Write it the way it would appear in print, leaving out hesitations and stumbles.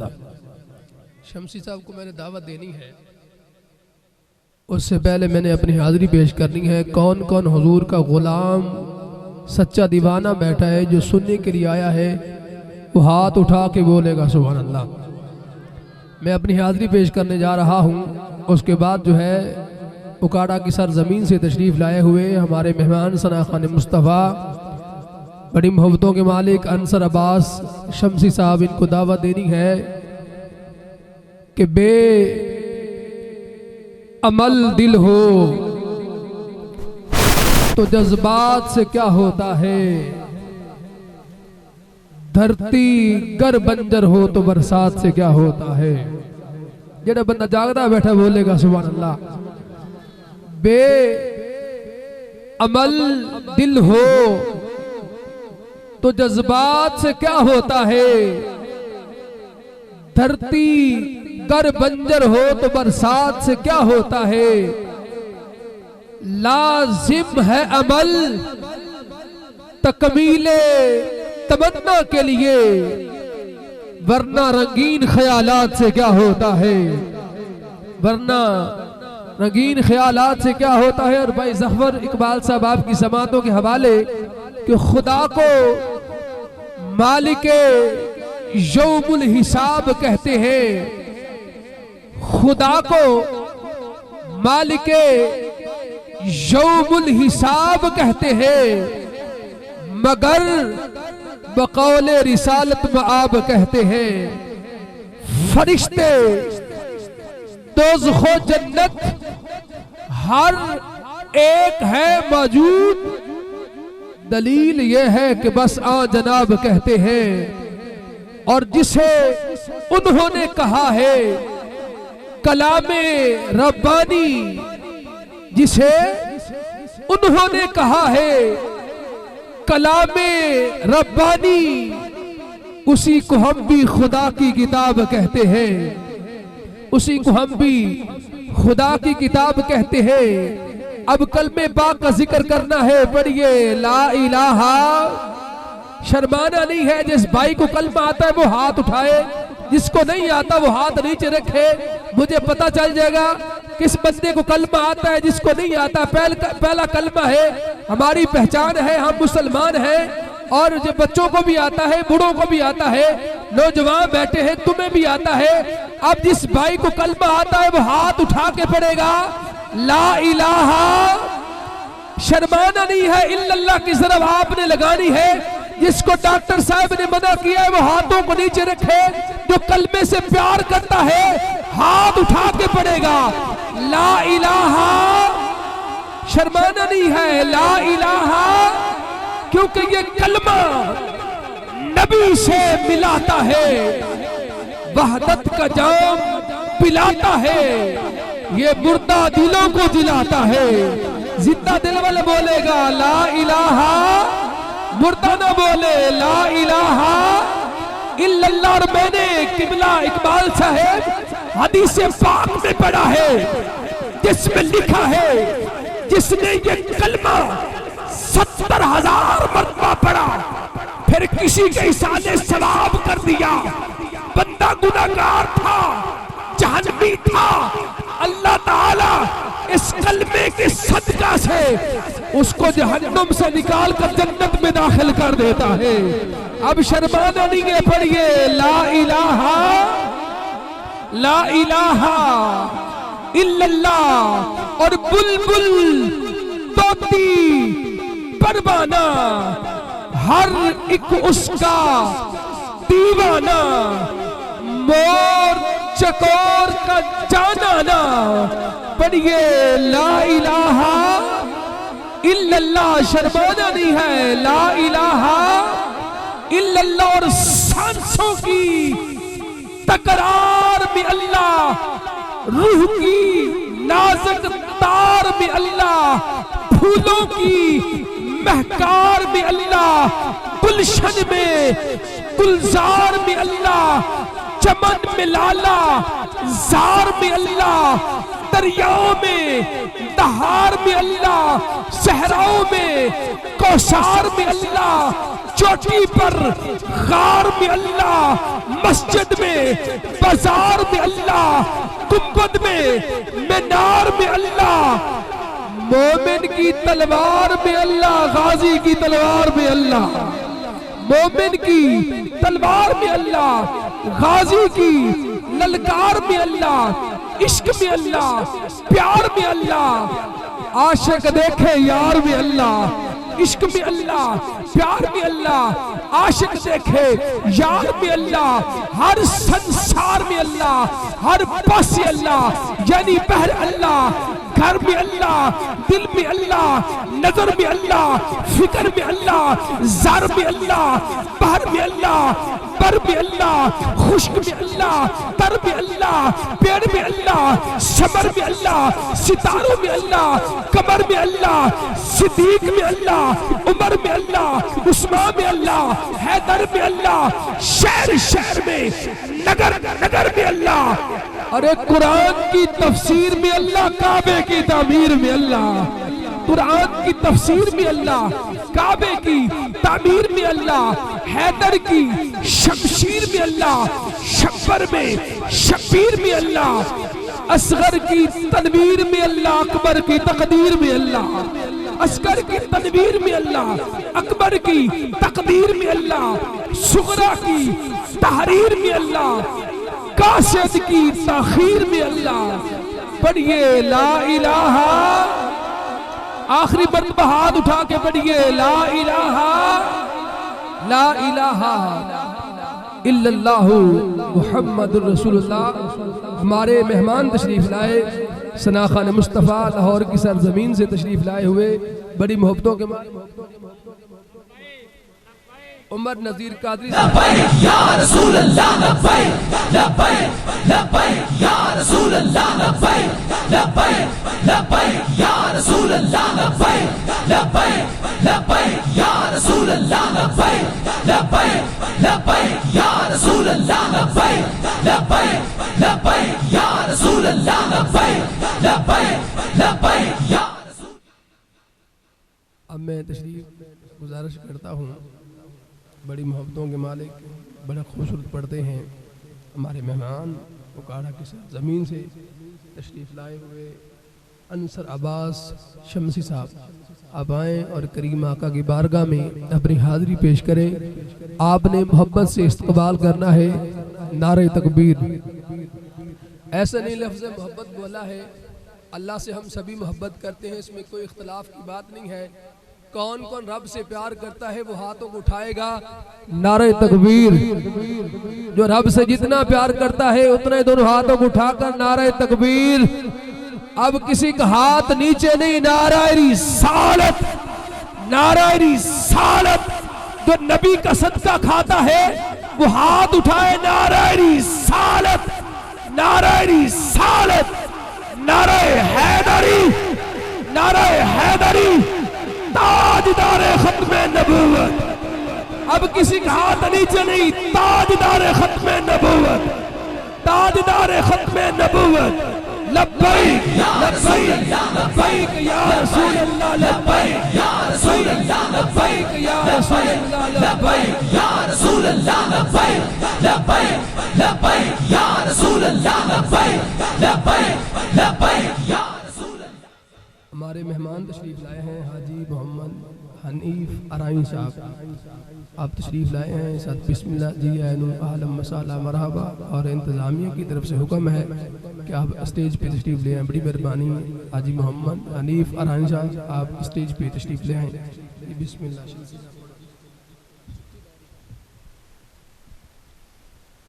اللہ۔ شمسی صاحب کو میں نے دعوت دینی ہے، اس سے پہلے میں نے اپنی حاضری پیش کرنی ہے۔ کون کون حضور کا غلام سچا دیوانہ بیٹھا ہے جو سننے کے لیے آیا ہے، وہ ہاتھ اٹھا کے بولے گا سبحان اللہ۔ میں اپنی حاضری پیش کرنے جا رہا ہوں۔ اس کے بعد جو ہے اکاڑا کی سرزمین سے تشریف لائے ہوئے ہمارے مہمان ثنا خان مصطفیٰ، بڑی محبتوں کے مالک انصر عباس شمسی صاحب، ان کو دعوت دینی ہے کہ بے عمل دل ہو تو جذبات سے کیا ہوتا ہے، دھرتی گر بنجر ہو تو برسات سے کیا ہوتا ہے۔ جڑا بندہ جاگتا بیٹھا بولے گا سبحان اللہ۔ بے عمل دل ہو تو جذبات سے کیا ہوتا ہے، دھرتی گر بنجر ہو تو برسات سے کیا ہوتا ہے۔ لازم ہے عمل تکمیل تمنا کے لیے، ورنہ رنگین خیالات سے کیا ہوتا ہے، ورنہ رنگین خیالات سے کیا ہوتا ہے۔ اور بھائی ظفر اقبال صاحب آپ کی سماعتوں کے حوالے کہ خدا کو مالک یوم الحساب کہتے ہیں، خدا کو مالک یوم الحساب کہتے ہیں، مگر بقول رسالت مآب کہتے ہیں۔ فرشتے دوزخ و جنت ہر ایک ہے موجود، دلیل یہ ہے کہ بس آن جناب کہتے ہیں۔ اور جسے انہوں نے کہا ہے کلام ربانی، جسے انہوں نے کہا ہے کلام ربانی، اسی کو ہم بھی خدا کی کتاب کہتے ہیں، اسی کو ہم بھی خدا کی کتاب کہتے ہیں۔ اب کلمہ پاک کا ذکر کرنا ہے، پڑھیے لا الہ۔ شرمانا نہیں ہے، جس بھائی کو کلمہ آتا ہے وہ ہاتھ اٹھائے، جس کو نہیں آتا وہ ہاتھ نیچے رکھے۔ مجھے پتا چل جائے گا کس بندے کو کلمہ آتا ہے، جس کو نہیں آتا۔ پہلا کلمہ ہے، ہماری پہچان ہے، ہم مسلمان ہیں، اور جو بچوں کو بھی آتا ہے، بڑوں کو بھی آتا ہے، نوجوان بیٹھے ہیں تمہیں بھی آتا ہے۔ اب جس بھائی کو کلمہ آتا ہے وہ ہاتھ اٹھا کے پڑھے گا لا الہ۔ شرمانا نہیں ہے، الا اللہ کی طرف آپ نے لگانی ہے۔ جس کو ڈاکٹر صاحب نے منع کیا ہے وہ ہاتھوں کو نیچے رکھے، جو کلمے سے پیار کرتا ہے ہاتھ اٹھا کے پڑھے گا لا الہ۔ شرمانا نہیں ہے، لا الہ، کیونکہ یہ کلمہ نبی سے ملاتا ہے، وحدت کا جام پلاتا ہے، یہ مردہ دلوں کو جلاتا ہے۔ زندہ دل والے بولے گا لا الہ، مردہ نہ بولے لا الہ الا اللہ۔ اور میں نے قبلہ اقبال صاحب حدیث پاک میں پڑھا ہے، جس میں لکھا ہے جس نے یہ کلمہ 70,000 مرتبہ پڑھا پھر کسی کے حساب ثواب کر دیا، بندہ گناہگار تھا، جہنمی تھا، اللہ تعالی اس کلمے کے صدقہ سے اس کو جہنم سے نکال کر جنت میں داخل کر دیتا ہے۔ اب شرمانا نہیں ہے، پڑھیے لا الہ، لا الہ الا اللہ۔ اور بلبل، طوطی، پروانہ، ہر ایک اس کا دیوانہ، مور چکور کا جانانا، پڑھیے لا الہ الا اللہ۔ شرمانا نہیں ہے، لا الہ الا اللہ۔ اور سانسوں کی تکرار میں اللہ، روح کی نازک تار میں اللہ، پھولوں کی مہکار میں اللہ، گلشن میں گلزار میں اللہ، چمن میں لالا، زار میں اللہ، دریاؤں میں، دہار میں اللہ، صحراؤں میں، کوثر میں اللہ، چوٹی پر غار میں اللہ، مسجد میں، بازار میں اللہ، گنبد میں، مینار میں اللہ، مومن کی تلوار میں اللہ، غازی کی تلوار میں اللہ، مومن کی تلوار میں اللہ، غازی کی للکار میں اللہ، عشق میں اللہ، پیار میں اللہ، عاشق دیکھے یار میں اللہ، عشق میں اللہ، پیار میں اللہ، عاشق دیکھے یار میں اللہ، ہر سنسار میں اللہ، ہر پاس اللہ، یعنی بہر اللہ، گھر میں اللہ، دل میں اللہ، نظر میں اللہ، فکر میں اللہ، زار میں اللہ، بہر میں اللہ، بر میں اللہ، خشک میں اللہ، تر میں اللہ، پیڑ میں اللہ، سمر میں اللہ، ستاروں میں اللہ، قمر میں اللہ، صدیق میں اللہ، عمر میں اللہ، عثمان میں اللہ، حیدر میں اللہ، شہر شہر میں، نگر نگر میں اللہ، ارے قرآن کی تفسیر میں اللہ، کعبے کی تعمیر میں اللہ، قرآن کی تفسیر میں اللہ، کعبے کی تعمیر میں اللہ، حیدر کی شمشیر میں اللہ، شبر میں شبیر میں اللہ، اصغر کی تنویر میں اللہ، اکبر کی تقدیر میں اللہ، اصغر کی تنویر میں اللہ، اکبر کی تقدیر میں اللہ، صغرا کی تحریر میں اللہ، قاصد کی تاخیر میں اللہ، پڑھئے لا الہ، آخری مرتبہ ہاتھ اٹھا کے پڑھئے لا الہ لا الہ الا اللہ محمد الرسول اللہ۔ ہمارے مہمان تشریف لائے، ثنا خان مصطفیٰ لاہور کی سرزمین سے تشریف لائے ہوئے، بڑی محبتوں کے عمر نذیر قادری لبیک یا رسول اللہ، لبیک لبیک لبیک یا رسول اللہ، لبیک لبیک لبیک یا رسول اللہ، لبیک لبیک لبیک یا رسول اللہ، لبیک لبیک لبیک یا رسول اللہ، لبیک لبیک لبیک یا رسول اللہ، لبیک لبیک لبیک یا رسول۔ اب میں تشریف گزارش کرتا ہوں، بڑی محبتوں کے مالک، بڑا خوبصورت پڑھتے ہیں ہمارے مہمان، اکاڑا کی زمین سے تشریف لائے ہوئے انصر عباس شمسی صاحب، آپ آئیں اور کریم آقا کی بارگاہ میں اپنی حاضری پیش کریں۔ آپ نے محبت سے استقبال کرنا ہے، نعرہ تکبیر۔ ایسا نہیں لفظ محبت بولا ہے، اللہ سے ہم سبھی محبت کرتے ہیں، اس میں کوئی اختلاف کی بات نہیں ہے۔ کون کون رب سے پیار کرتا ہے وہ ہاتھوں کو اٹھائے گا، نعرہ تکبیر۔ جو رب سے جتنا پیار کرتا ہے اتنے دونوں ہاتھوں کو اٹھا کر نعرہ تکبیر۔ اب کسی کا ہاتھ نیچے نہیں، نعرہ رسالت، نعرہ رسالت۔ جو نبی کا صدقہ کھاتا ہے وہ ہاتھ اٹھائے، نعرہ رسالت، نعرہ رسالت، نعرہ حیدری، نعرہ حیدری، تاجدار ختم نبوت۔ اب کسی کا ہاتھ نیچے نہیں، تاجدار ختم نبوت، تاجدار ختم نبوت۔ لبیک لبیک لبیک یا رسول اللہ، لبیک یا رسول اللہ، لبیک یا رسول اللہ، لبیک یا رسول اللہ، لبیک لبیک لبیک یا رسول اللہ، لبیک لبیک لبیک یا رسول اللہ۔ ہمارے مہمان تشریف لائے ہیں حاجی محمد حنیف ارائیں صاحب، آپ تشریف لائے ہیں، ساتھ بسم اللہ جی عین عالم مسالہ مرحبا، اور انتظامیہ کی طرف سے حکم ہے کہ آپ اسٹیج پہ تشریف لے آئیں۔ بڑی مہربانی حاجی محمد حنیف ارائیں صاحب، آپ اسٹیج پہ تشریف لے آئیں۔ بسم اللہ۔